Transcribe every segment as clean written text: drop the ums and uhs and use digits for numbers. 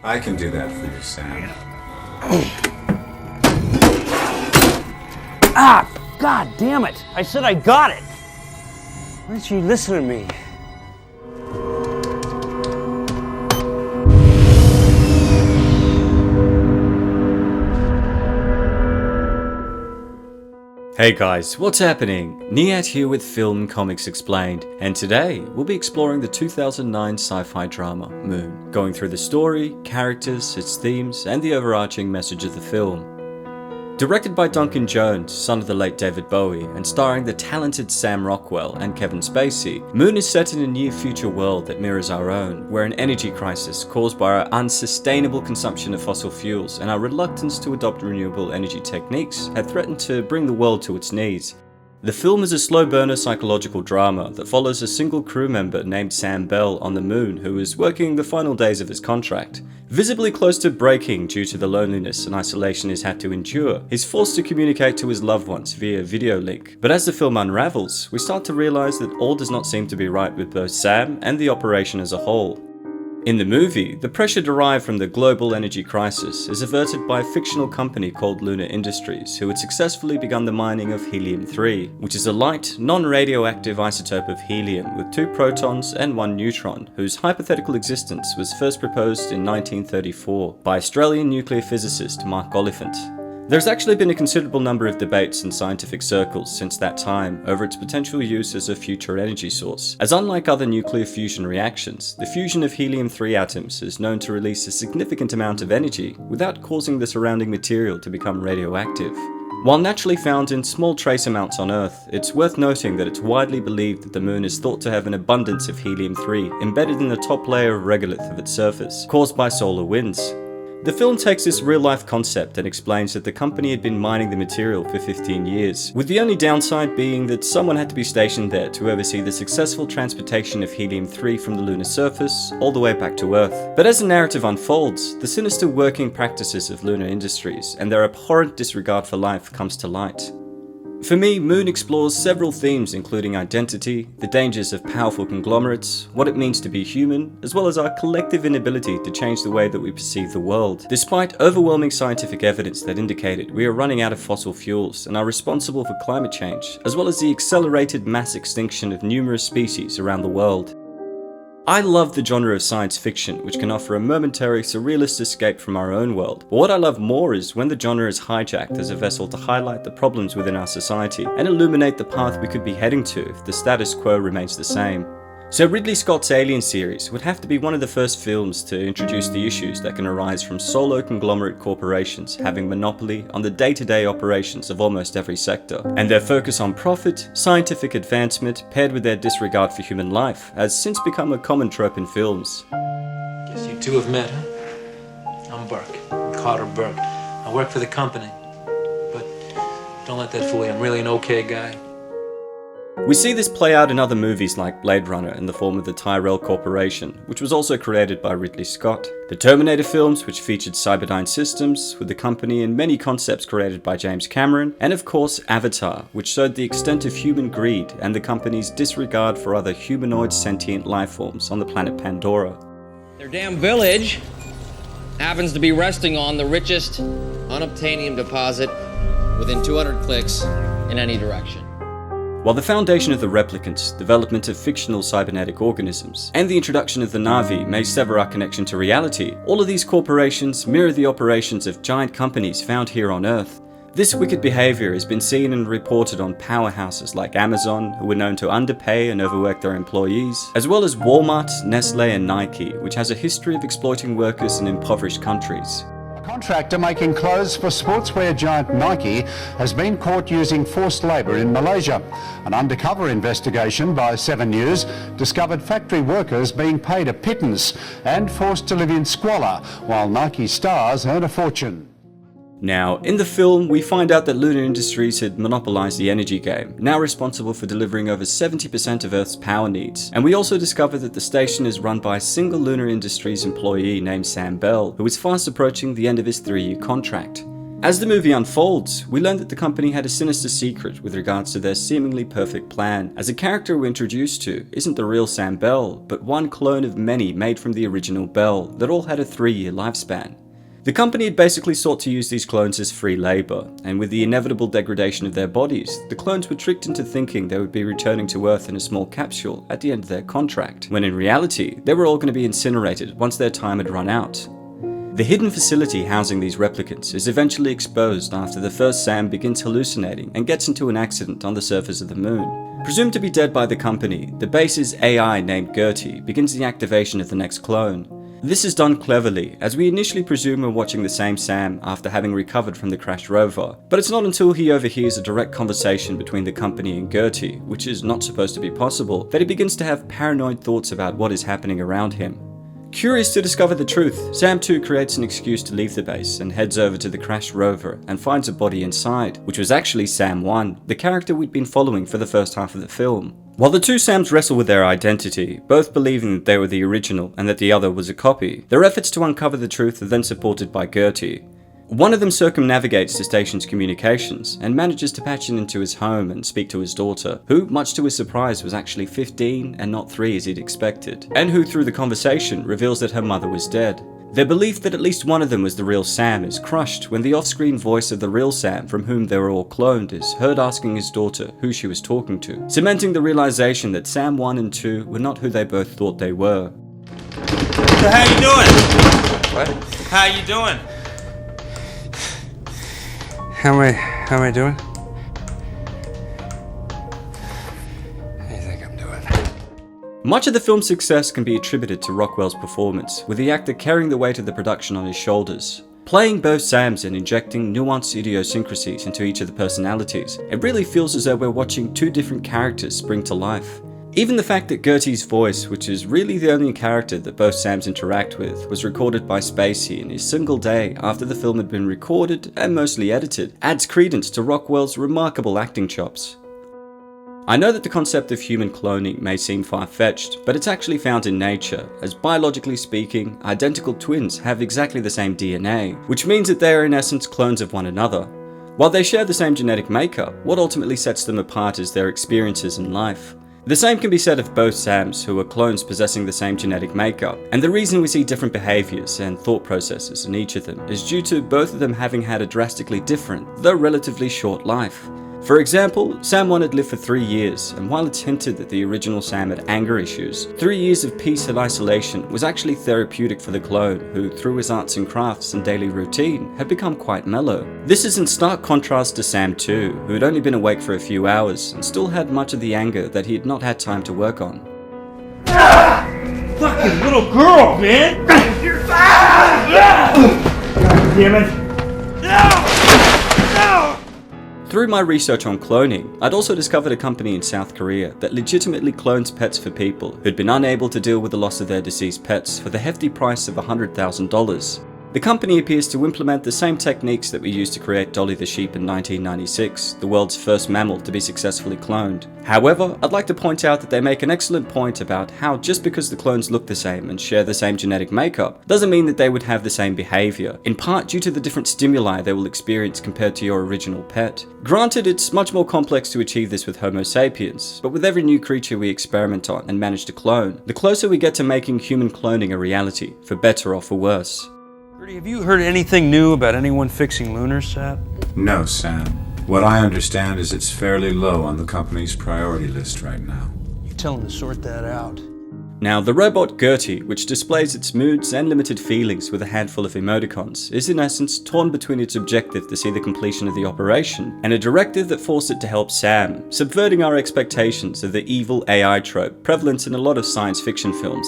I can do that for you, Sam. Ah! God damn it! I said I got it! Why didn't you listen to me? Hey guys, what's happening? Niyat here with Film Comics Explained, and today we'll be exploring the 2009 sci-fi drama Moon, going through the story, characters, its themes, and the overarching message of the film. Directed by Duncan Jones, son of the late David Bowie, and starring the talented Sam Rockwell and Kevin Spacey, Moon is set in a near-future world that mirrors our own, where an energy crisis caused by our unsustainable consumption of fossil fuels and our reluctance to adopt renewable energy techniques had threatened to bring the world to its knees. The film is a slow burner psychological drama that follows a single crew member named Sam Bell on the Moon who is working the final days of his contract. Visibly close to breaking due to the loneliness and isolation he's had to endure, he's forced to communicate to his loved ones via video link. But as the film unravels, we start to realize that all does not seem to be right with both Sam and the operation as a whole. In the movie, the pressure derived from the global energy crisis is averted by a fictional company called Lunar Industries, who had successfully begun the mining of helium-3, which is a light, non-radioactive isotope of helium with 2 protons and 1 neutron, whose hypothetical existence was first proposed in 1934 by Australian nuclear physicist Mark Oliphant. There's actually been a considerable number of debates in scientific circles since that time over its potential use as a future energy source, as unlike other nuclear fusion reactions, the fusion of helium-3 atoms is known to release a significant amount of energy without causing the surrounding material to become radioactive. While naturally found in small trace amounts on Earth, it's worth noting that it's widely believed that the Moon is thought to have an abundance of helium-3 embedded in the top layer of regolith of its surface, caused by solar winds. The film takes this real-life concept and explains that the company had been mining the material for 15 years, with the only downside being that someone had to be stationed there to oversee the successful transportation of helium-3 from the lunar surface all the way back to Earth. But as the narrative unfolds, the sinister working practices of Lunar Industries and their abhorrent disregard for life comes to light. For me, Moon explores several themes including identity, the dangers of powerful conglomerates, what it means to be human, as well as our collective inability to change the way that we perceive the world, despite overwhelming scientific evidence that indicated we are running out of fossil fuels and are responsible for climate change, as well as the accelerated mass extinction of numerous species around the world. I love the genre of science fiction, which can offer a momentary surrealist escape from our own world, but what I love more is when the genre is hijacked as a vessel to highlight the problems within our society and illuminate the path we could be heading to if the status quo remains the same. So Ridley Scott's Alien series would have to be one of the first films to introduce the issues that can arise from solo conglomerate corporations having monopoly on the day-to-day operations of almost every sector, and their focus on profit, scientific advancement, paired with their disregard for human life, has since become a common trope in films. Guess you two have met, huh? I'm Burke, Carter Burke. I work for the company, but don't let that fool you. I'm really an okay guy. We see this play out in other movies like Blade Runner in the form of the Tyrell Corporation, which was also created by Ridley Scott. The Terminator films, which featured Cyberdyne Systems, with the company and many concepts created by James Cameron, and of course Avatar, which showed the extent of human greed and the company's disregard for other humanoid sentient life forms on the planet Pandora. Their damn village happens to be resting on the richest unobtainium deposit within 200 clicks in any direction. While the foundation of the replicants, development of fictional cybernetic organisms, and the introduction of the Na'vi may sever our connection to reality, all of these corporations mirror the operations of giant companies found here on Earth. This wicked behavior has been seen and reported on powerhouses like Amazon, who were known to underpay and overwork their employees, as well as Walmart, Nestle, and Nike, which has a history of exploiting workers in impoverished countries. Contractor making clothes for sportswear giant Nike has been caught using forced labour in Malaysia. An undercover investigation by 7 News discovered factory workers being paid a pittance and forced to live in squalor, while Nike stars earn a fortune. Now, in the film, we find out that Lunar Industries had monopolized the energy game, now responsible for delivering over 70% of Earth's power needs. And we also discover that the station is run by a single Lunar Industries employee named Sam Bell, who is fast approaching the end of his 3-year contract. As the movie unfolds, we learn that the company had a sinister secret with regards to their seemingly perfect plan, as a character we're introduced to isn't the real Sam Bell, but one clone of many made from the original Bell that all had a 3-year lifespan. The company had basically sought to use these clones as free labor, and with the inevitable degradation of their bodies, the clones were tricked into thinking they would be returning to Earth in a small capsule at the end of their contract, when in reality, they were all going to be incinerated once their time had run out. The hidden facility housing these replicants is eventually exposed after the first Sam begins hallucinating and gets into an accident on the surface of the moon. Presumed to be dead by the company, the base's AI named Gertie begins the activation of the next clone. This is done cleverly, as we initially presume we're watching the same Sam after having recovered from the crashed rover, but it's not until he overhears a direct conversation between the company and Gertie, which is not supposed to be possible, that he begins to have paranoid thoughts about what is happening around him. Curious to discover the truth, Sam 2 creates an excuse to leave the base and heads over to the crashed rover and finds a body inside, which was actually Sam 1, the character we'd been following for the first half of the film. While the two Sams wrestle with their identity, both believing that they were the original and that the other was a copy, their efforts to uncover the truth are then supported by Gertie. One of them circumnavigates the station's communications and manages to patch in into his home and speak to his daughter, who, much to his surprise, was actually 15 and not 3 as he'd expected, and who through the conversation reveals that her mother was dead. Their belief that at least one of them was the real Sam is crushed when the off-screen voice of the real Sam from whom they were all cloned is heard asking his daughter who she was talking to, cementing the realization that Sam 1 and 2 were not who they both thought they were. So how you doing? What? How you doing? How am I doing? How do you think I'm doing? Much of the film's success can be attributed to Rockwell's performance, with the actor carrying the weight of the production on his shoulders. Playing both Sams and injecting nuanced idiosyncrasies into each of the personalities, it really feels as though we're watching two different characters spring to life. Even the fact that Gertie's voice, which is really the only character that both Sams interact with, was recorded by Spacey in his single day after the film had been recorded and mostly edited, adds credence to Rockwell's remarkable acting chops. I know that the concept of human cloning may seem far-fetched, but it's actually found in nature, as biologically speaking, identical twins have exactly the same DNA, which means that they are in essence clones of one another. While they share the same genetic makeup, what ultimately sets them apart is their experiences in life. The same can be said of both Sams, who are clones possessing the same genetic makeup, and the reason we see different behaviours and thought processes in each of them is due to both of them having had a drastically different, though relatively short life. For example, Sam 1 had lived for 3 years, and while it's hinted that the original Sam had anger issues, 3 years of peace and isolation was actually therapeutic for the clone, who through his arts and crafts and daily routine had become quite mellow. This is in stark contrast to Sam 2, who had only been awake for a few hours and still had much of the anger that he had not had time to work on. Fucking little girl, man! God damn it! No! Through my research on cloning, I'd also discovered a company in South Korea that legitimately clones pets for people who'd been unable to deal with the loss of their deceased pets for the hefty price of $100,000. The company appears to implement the same techniques that we used to create Dolly the sheep in 1996, the world's first mammal to be successfully cloned. However, I'd like to point out that they make an excellent point about how just because the clones look the same and share the same genetic makeup doesn't mean that they would have the same behavior, in part due to the different stimuli they will experience compared to your original pet. Granted, it's much more complex to achieve this with Homo sapiens, but with every new creature we experiment on and manage to clone, the closer we get to making human cloning a reality, for better or for worse. Gertie, have you heard anything new about anyone fixing lunars, Sat? No, Sam. What I understand is it's fairly low on the company's priority list right now. You tell them to sort that out. Now, the robot Gertie, which displays its moods and limited feelings with a handful of emoticons, is in essence torn between its objective to see the completion of the operation and a directive that forced it to help Sam, subverting our expectations of the evil AI trope prevalent in a lot of science fiction films.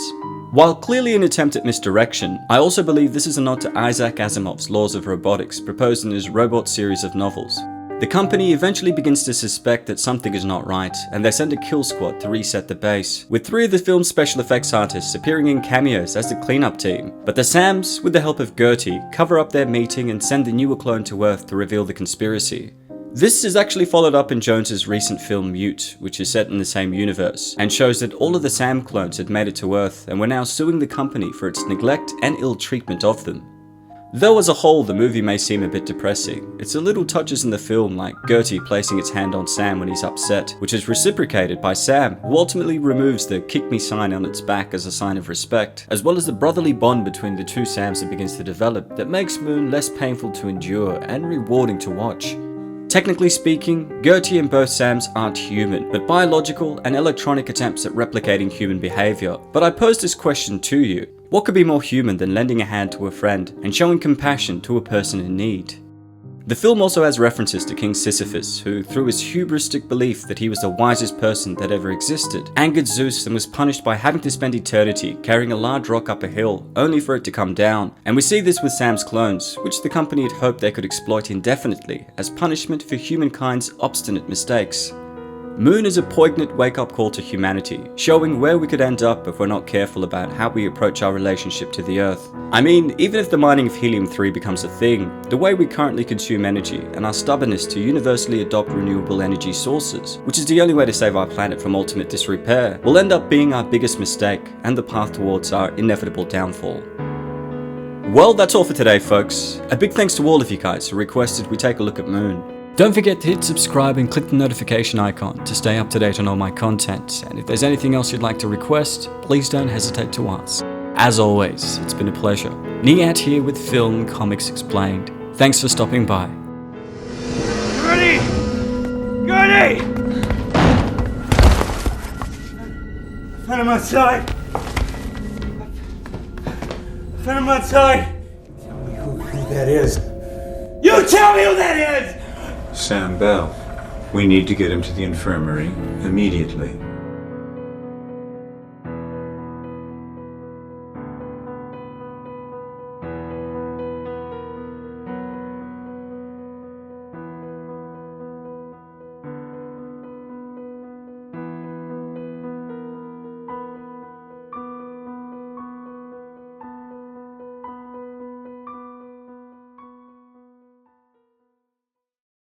While clearly an attempt at misdirection, I also believe this is a nod to Isaac Asimov's laws of robotics proposed in his Robot series of novels. The company eventually begins to suspect that something is not right, and they send a kill squad to reset the base, with 3 of the film's special effects artists appearing in cameos as the cleanup team. But the Sams, with the help of Gertie, cover up their meeting and send the newer clone to Earth to reveal the conspiracy. This is actually followed up in Jones's recent film Mute, which is set in the same universe, and shows that all of the Sam clones had made it to Earth and were now suing the company for its neglect and ill treatment of them. Though as a whole the movie may seem a bit depressing, it's a little touches in the film like Gertie placing its hand on Sam when he's upset, which is reciprocated by Sam, who ultimately removes the kick me sign on its back as a sign of respect, as well as the brotherly bond between the two Sams that begins to develop that makes Moon less painful to endure and rewarding to watch. Technically speaking, Gertie and both Sams aren't human, but biological and electronic attempts at replicating human behaviour. But I pose this question to you. What could be more human than lending a hand to a friend and showing compassion to a person in need? The film also has references to King Sisyphus, who, through his hubristic belief that he was the wisest person that ever existed, angered Zeus and was punished by having to spend eternity carrying a large rock up a hill, only for it to come down. And we see this with Sam's clones, which the company had hoped they could exploit indefinitely as punishment for humankind's obstinate mistakes. Moon is a poignant wake-up call to humanity, showing where we could end up if we're not careful about how we approach our relationship to the Earth. I mean, even if the mining of helium-3 becomes a thing, the way we currently consume energy and our stubbornness to universally adopt renewable energy sources, which is the only way to save our planet from ultimate disrepair, will end up being our biggest mistake and the path towards our inevitable downfall. Well, that's all for today, folks. A big thanks to all of you guys who requested we take a look at Moon. Don't forget to hit subscribe and click the notification icon to stay up to date on all my content, and if there's anything else you'd like to request, please don't hesitate to ask. As always, it's been a pleasure. Niyat here with Film Comics Explained. Thanks for stopping by. Gertie! Gertie! Find him outside! Find him outside! Tell me who that is. You tell me who that is! Sam Bell. We need to get him to the infirmary immediately.